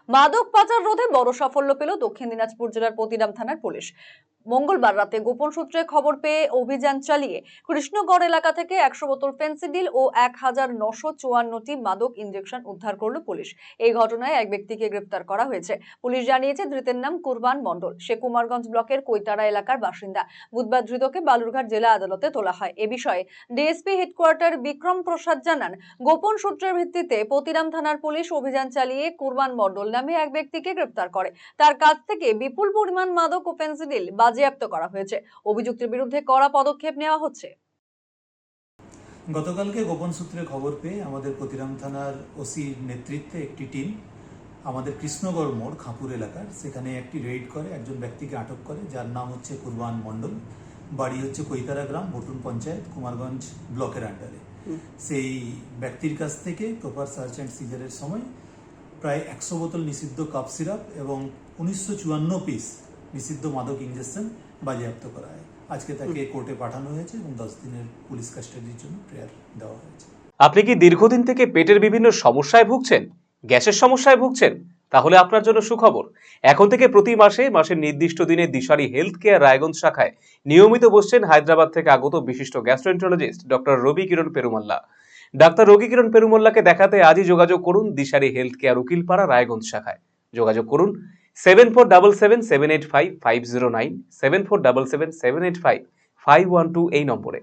মাদক পাচার রোধে বড় সাফল্য পেল দক্ষিণ দিনাজপুর জেলার পতিরাম থানার পুলিশ। মঙ্গলবার রাতে গোপন সূত্রে খবর পেয়ে অভিযান চালিয়ে কৃষ্ণগড় এলাকা থেকে 100 বোতল ফেন্সিডিল ও 1954টি মাদক ইনজেকশন উদ্ধার করল পুলিশ। এই ঘটনায় এক ব্যক্তিকে গ্রেফতার করা হয়েছে। পুলিশ জানিয়েছে ধৃতের নাম কুরবান মণ্ডল। সে কুমারগঞ্জ ব্লকের কৈতারা এলাকার বাসিন্দা। বুধবার ধৃতকে বালুরঘাট জেলা আদালতে তোলা হয়। এ বিষয়ে ডিএসপি হেডকোয়ার্টার বিক্রম প্রসাদ জানান, গোপন সূত্রের ভিত্তিতে পতিরাম থানার পুলিশ অভিযান চালিয়ে কুরবান মণ্ডল নামে এক ব্যক্তিকে গ্রেফতার করে। তার কাছ থেকে বিপুল পরিমাণ মাদক ও ফেন্সিডিল বাজেয়াপ্ত করা হয়েছে। অভিযুক্তের বিরুদ্ধে কড়া পদক্ষেপ নেওয়া হচ্ছে। গতকালকে গোপন সূত্রে খবর পেয়ে আমাদের পতিরাম থানার ওসির নেতৃত্বে একটি টিম আমাদের কৃষ্ণগড় মোড় খাপুর এলাকার সেখানে একটি রেইড করে একজন ব্যক্তিকে আটক করে, যার নাম হচ্ছে কুরবান মণ্ডল। বাড়ি হচ্ছে কৈতারা গ্রাম, বটুন পঞ্চায়েত, কুমারগঞ্জ ব্লকের আন্ডারে। সেই ব্যক্তির কাছ থেকে প্রপার সার্চ অ্যান্ড সিজারের সময় প্রায় 100 বোতল নিষিদ্ধ কাপ সিরাপ এবং 1954 পিস নিষিদ্ধ মাদক ইনজেকশন বাজেয়াপ্ত করা হয়। আজকে তাকে কোর্টে পাঠানো হয়েছে এবং 10 দিনের পুলিশ কাস্টাডির জন্য প্রেয়ার দেওয়া হয়েছে। আপনি কি দীর্ঘদিন থেকে পেটের বিভিন্ন সমস্যায় ভুগছেন, গ্যাসের সমস্যায় ভুগছেন? তাহলে আপনার জন্য সুখবর। এখন থেকে প্রতি মাসের নির্দিষ্ট দিনে দিশারি হেলথ কেয়ার রায়গঞ্জ শাখায় নিয়মিত বসছেন হায়দ্রাবাদ থেকে আগত বিশিষ্ট গ্যাস্ট্রোএন্টারোলজিস্ট ডক্টর রবি কিরণ পেরুমাল্লা। ডাক্তার রবি কিরণ পেরুমাল্লাকে দেখাতে আজই যোগাযোগ করুন দিশারি হেলথ কেয়ার উকিলপাড়া রায়গঞ্জ শাখায়। যোগাযোগ করুন 7477785509, 7477785512 এই নম্বরে।